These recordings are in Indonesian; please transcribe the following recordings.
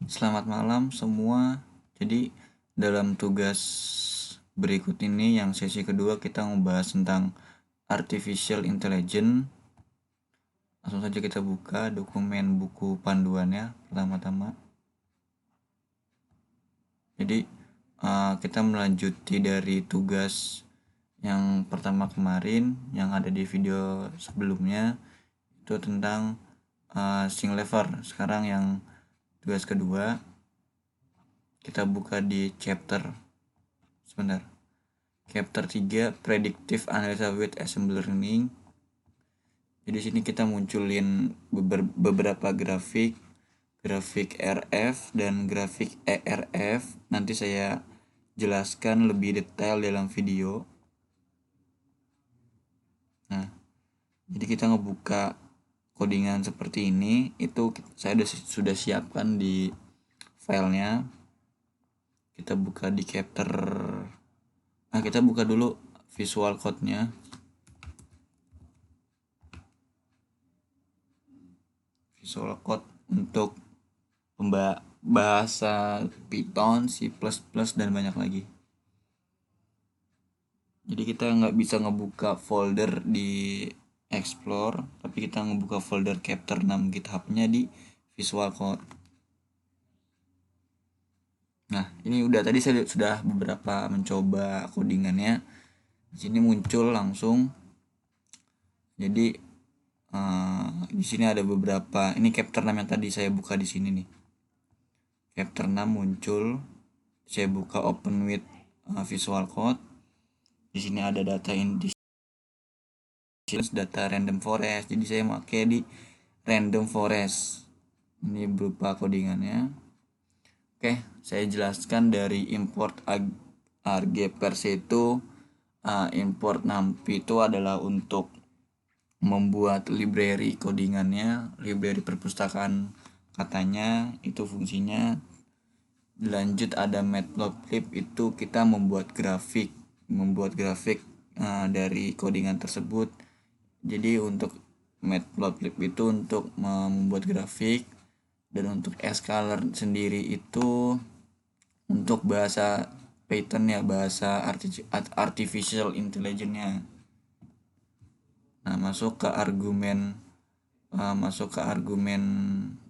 Selamat malam semua. Jadi dalam tugas berikut ini yang sesi kedua kita membahas tentang artificial intelligence. Langsung saja kita buka dokumen buku panduannya pertama-tama. Jadi kita melanjuti dari tugas yang pertama kemarin yang ada di video sebelumnya, itu tentang Singlever. Sekarang yang tugas kedua kita buka di chapter 3, Predictive Analysis with Assembly Learning. Jadi sini kita munculin beberapa grafik RF dan grafik ERF. Nanti saya jelaskan lebih detail dalam video. Nah, jadi kita ngebuka codingan seperti ini, itu saya sudah siapkan di filenya. Kita buka di chapter. Kita buka dulu visual code-nya. Visual code untuk bahasa Python, C++, dan banyak lagi. Jadi kita nggak bisa ngebuka folder di Explore, tapi kita ngebuka folder chapter 6 GitHub-nya di Visual Code. Nah, ini udah tadi saya sudah beberapa mencoba codingannya. Di sini muncul langsung. Jadi di sini ada beberapa. Ini chapter 6 yang tadi saya buka di sini nih. Chapter 6 muncul. Saya buka open with Visual Code. Di sini ada data data random forest. Jadi saya pakai di random forest. Ini berupa codingannya. Oke, saya jelaskan dari import argparse itu. Import numpy itu adalah untuk membuat library codingannya, library perpustakaan katanya, itu fungsinya. Lanjut ada matplotlib, itu kita membuat grafik dari codingan tersebut. Jadi untuk matplotlib itu untuk membuat grafik, dan untuk scalar sendiri itu untuk bahasa Python ya, bahasa artificial intelligence-nya. Nah, masuk ke argumen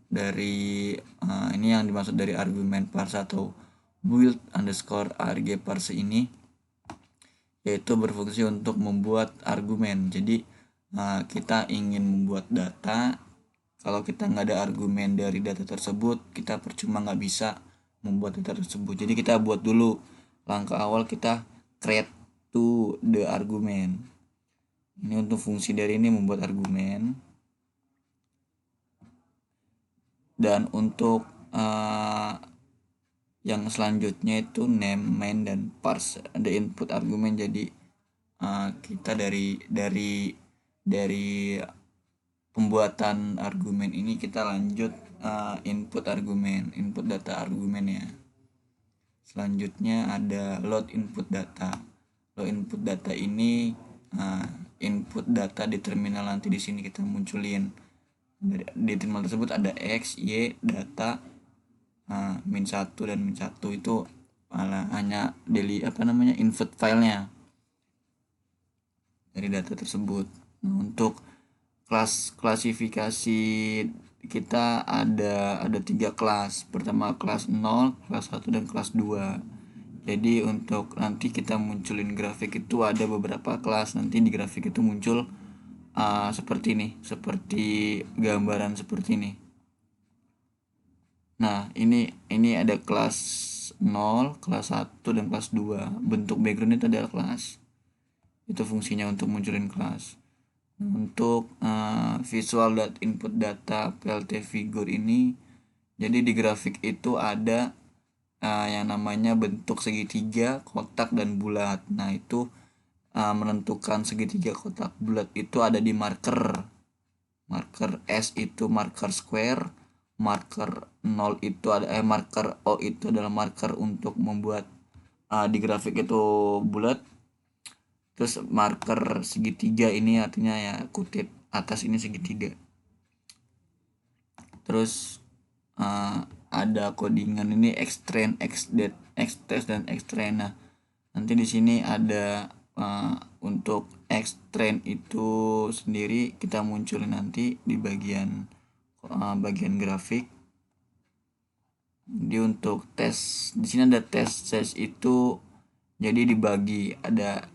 dari ini yang dimaksud dari argumen parse atau build underscore argparse ini, yaitu berfungsi untuk membuat argumen. Jadi kita ingin membuat data, kalau kita nggak ada argumen dari data tersebut, kita percuma nggak bisa membuat data tersebut. Jadi kita buat dulu langkah awal, kita create to the argument. Ini untuk fungsi dari ini membuat argumen. Dan untuk yang selanjutnya itu name, main, dan parse, ada input argumen. Jadi kita dari pembuatan argumen ini kita lanjut input data argumen ya. Selanjutnya ada load input data. Load input data ini input data di terminal. Nanti di sini kita munculin di terminal tersebut ada x, y, data min 1 dan min 1 itu hanya input filenya dari data tersebut. Nah, untuk klasifikasi kita ada 3 kelas. Pertama kelas 0, kelas 1, dan kelas 2. Jadi untuk nanti kita munculin grafik itu ada beberapa kelas. Nanti di grafik itu muncul seperti ini, seperti gambaran seperti ini. Nah, ini ada kelas 0, kelas 1, dan kelas 2. Bentuk background itu adalah kelas. Itu fungsinya untuk munculin kelas. Untuk visual input data PLT figure ini, jadi di grafik itu ada yang namanya bentuk segitiga, kotak, dan bulat. Nah, itu menentukan segitiga, kotak, bulat itu ada di marker S itu marker square, marker 0 itu ada marker O itu adalah marker untuk membuat di grafik itu bulat. Terus marker segitiga ini artinya ya kutip atas ini segitiga. Terus ada codingan ini xtrain, xdet, xtest dan xtrain. Nah, nanti di sini ada untuk xtrain itu sendiri kita munculin nanti di bagian grafik. Jadi untuk tes di sini ada tes itu jadi dibagi ada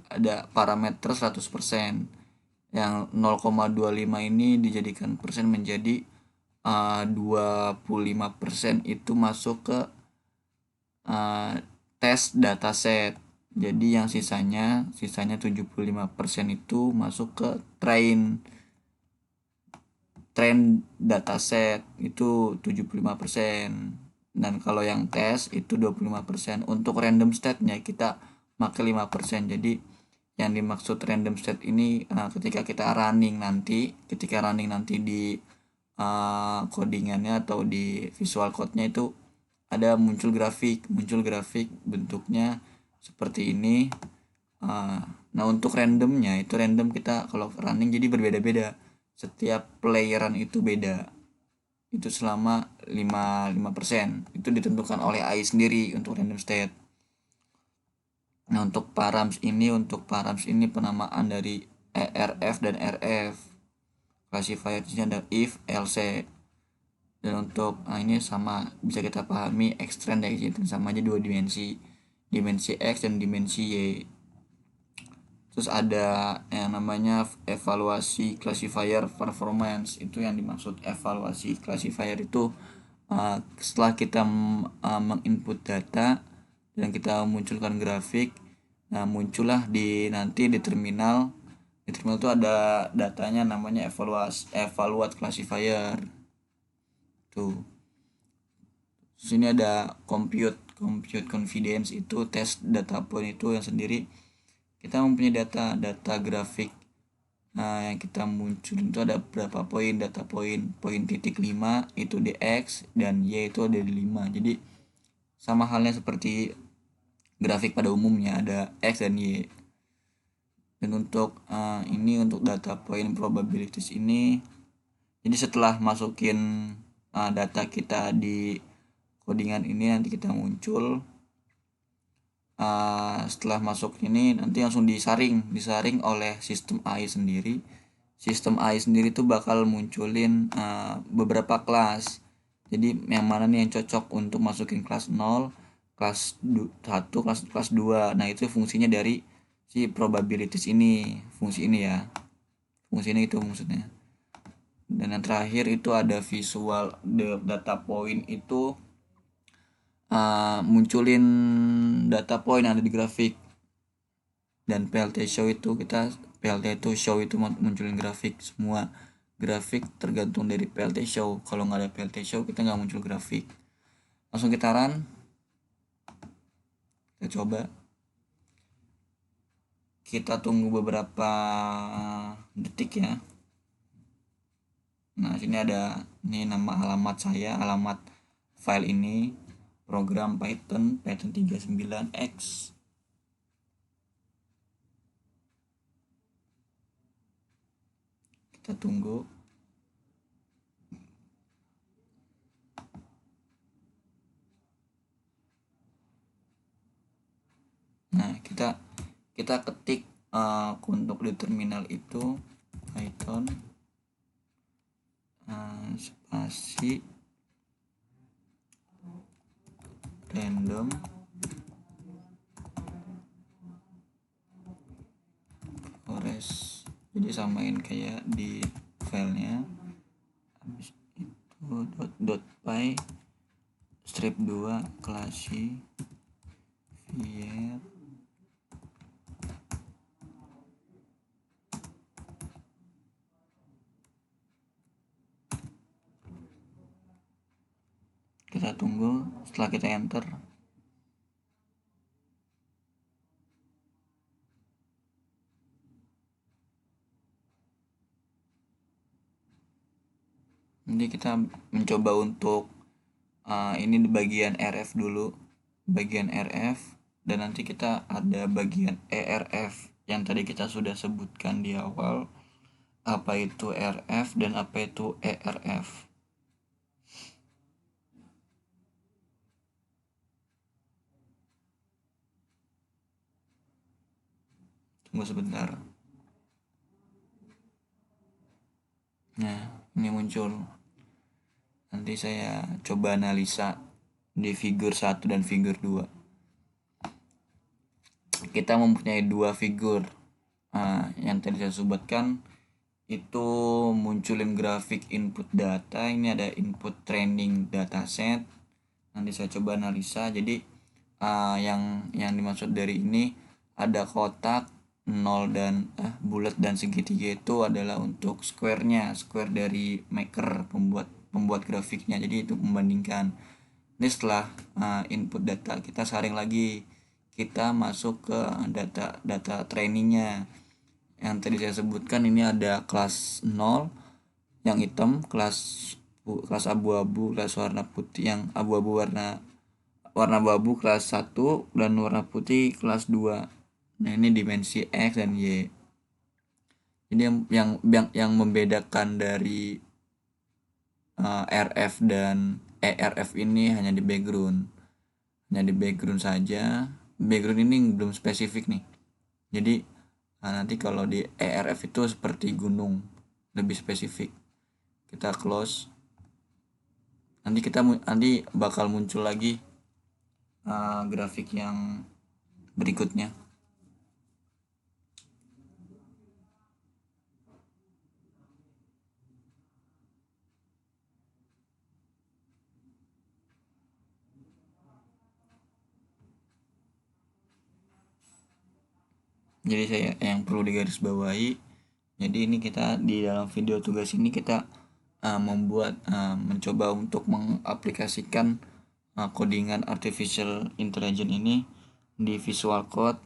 parameter 100%. Yang 0,25 ini dijadikan persen menjadi 25% itu masuk ke tes dataset. Jadi yang sisanya 75% itu masuk ke train dataset itu 75%. Dan kalau yang tes itu 25%. Untuk random state-nya kita pakai 5%. Jadi yang dimaksud random state ini ketika running nanti di codingannya atau di visual code-nya itu ada muncul grafik bentuknya seperti ini. Nah, untuk randomnya itu random kita kalau running jadi berbeda-beda, setiap playeran itu beda, itu selama 5% itu ditentukan oleh AI sendiri untuk random state. Nah, untuk params ini penamaan dari ERF dan RF. Classifier-nya ada if, else. Dan untuk ini sama bisa kita pahami extend ya, sama aja 2 dimensi X dan dimensi Y. Terus ada yang namanya evaluasi classifier performance. Itu yang dimaksud evaluasi classifier itu setelah kita menginput data dan kita munculkan grafik, nah muncullah nanti di terminal itu ada datanya namanya evaluate classifier tuh. Sini ada compute confidence, itu tes data point itu yang sendiri kita mempunyai data grafik yang kita muncul itu ada berapa poin, data poin titik 5 itu di X dan Y itu ada di 5. Jadi sama halnya seperti grafik pada umumnya, ada X dan Y. Dan untuk untuk data point probabilities ini, jadi setelah masukin data kita di codingan ini nanti kita muncul, setelah masuk ini nanti langsung disaring oleh sistem AI sendiri. Sistem AI sendiri tuh bakal munculin beberapa kelas. Jadi yang mana nih yang cocok untuk masukin kelas 0, kelas 1, kelas 2. Nah, itu fungsinya dari si probabilities ini, fungsi ini ya. Fungsi ini itu maksudnya. Dan yang terakhir itu ada visual data point itu munculin data point ada di grafik. Dan PLT show itu munculin grafik. Semua grafik tergantung dari PLT show. Kalau nggak ada PLT show kita nggak muncul grafik. Langsung kita run, kita coba, kita tunggu beberapa detik ya. Nah, sini ada nama alamat file ini, program Python 39X. Kita tunggu. Nah, kita ketik untuk di terminal itu Python spasi random forest. Jadi samain kayak di filenya. Habis itu .py strip 2 classifier kita tunggu. Setelah kita enter, nanti kita mencoba untuk ini di bagian RF dulu, bagian RF, dan nanti kita ada bagian ERF yang tadi kita sudah sebutkan di awal, apa itu RF dan apa itu ERF. Tunggu sebentar. Nah, ini muncul. Nanti saya coba analisa di figur 1 dan figur 2. Kita mempunyai dua figur. Yang tadi saya sebutkan itu munculin grafik input data. Ini ada input training dataset. Nanti saya coba analisa. Jadi yang dimaksud dari ini ada kotak 0 dan bulat dan segitiga itu adalah untuk square dari maker, pembuat grafiknya. Jadi itu membandingkan. Ini setelah input data kita saring lagi, kita masuk ke data trainingnya. Yang tadi saya sebutkan ini ada kelas 0 yang hitam, kelas abu-abu, kelas warna putih, yang abu-abu warna abu kelas 1, dan warna putih kelas 2. Nah, ini dimensi X dan Y. Jadi yang membedakan dari RF dan ERF ini hanya di background. Hanya di background saja. Background ini belum spesifik nih. Jadi nanti kalau di ERF itu seperti gunung, lebih spesifik. Kita close. Nanti bakal muncul lagi grafik yang berikutnya. Jadi yang perlu digarisbawahi, jadi ini kita di dalam video tugas ini kita mencoba untuk mengaplikasikan codingan artificial intelligence ini di Visual Code.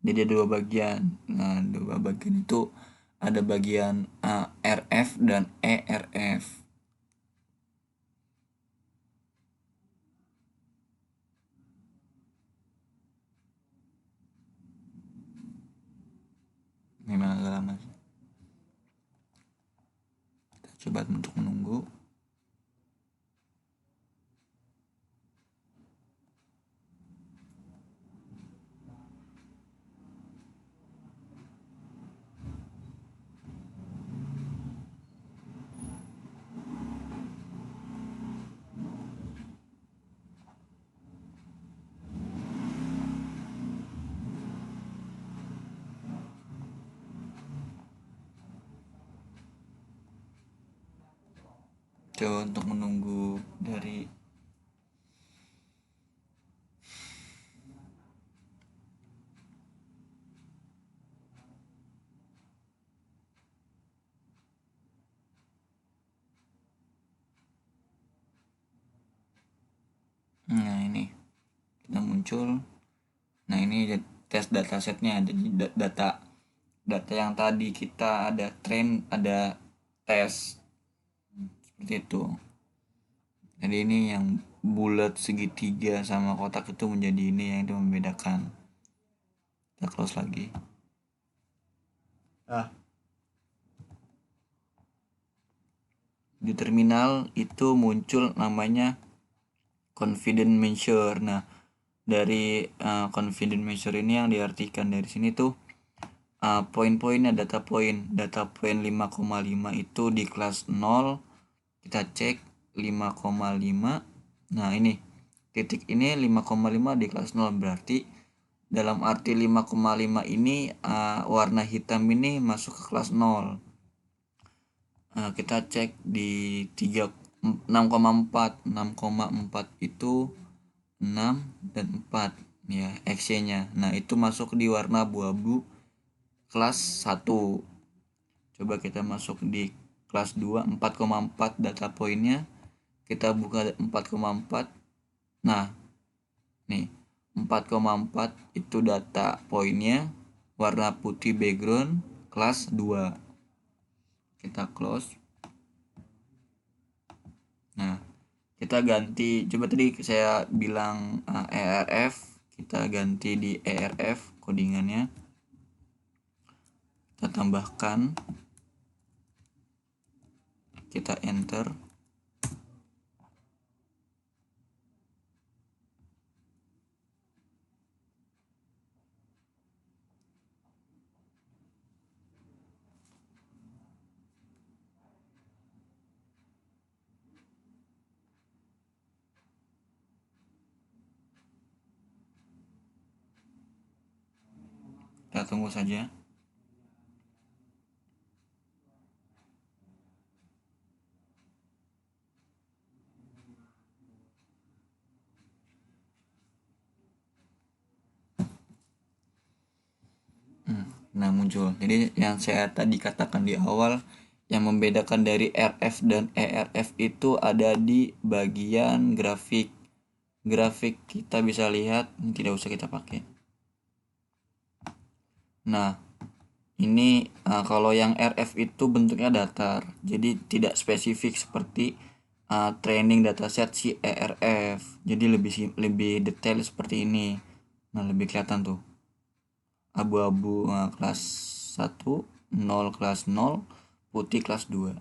Jadi ada dua bagian. Nah, dua bagian itu ada bagian RF dan ERF. Memang agak lama sih. Kita coba untuk menunggu. Coba untuk menunggu dari nah ini kita muncul. Nah, ini tes datasetnya. Jadi data yang tadi kita ada ada tes seperti itu. Jadi ini yang bulat, segitiga, sama kotak itu menjadi ini yang itu membedakan. Kita close lagi. Di terminal itu muncul namanya confidence measure. Nah, dari confidence measure ini yang diartikan dari sini tuh poin-poinnya, data poin 5,5 itu di kelas 0. Kita cek 5,5. Nah, ini titik ini 5,5 di kelas 0, berarti dalam arti 5,5 ini warna hitam ini masuk ke kelas 0. Kita cek di 6,4 itu 6 dan 4 ya, XY-nya. Nah, itu masuk di warna abu-abu kelas 1. Coba kita masuk di kelas 2, 4,4 data poinnya. Kita buka 4,4. Nah, nih 4,4 itu data poinnya, warna putih background kelas 2. Kita close. Nah, kita ganti, coba tadi saya bilang ERF, kita ganti di ERF codingannya. Kita tambahkan, kita enter. kita tunggu saja. Nah, muncul. Jadi yang saya tadi katakan di awal, yang membedakan dari RF dan ERF itu ada di bagian grafik. Grafik kita bisa lihat, ini tidak usah kita pakai. Nah, ini kalau yang RF itu bentuknya datar, jadi tidak spesifik seperti training dataset si ERF. Jadi lebih detail seperti ini. Nah, lebih kelihatan tuh. Abu-abu kelas 1, 0 kelas 0, putih kelas 2.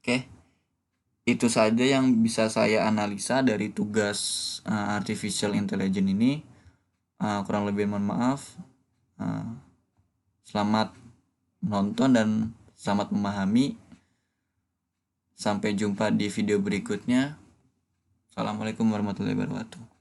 Oke. Itu saja yang bisa saya analisa dari tugas artificial intelligence ini. Kurang lebih mohon maaf. Selamat menonton dan selamat memahami. Sampai jumpa di video berikutnya. Assalamualaikum warahmatullahi wabarakatuh.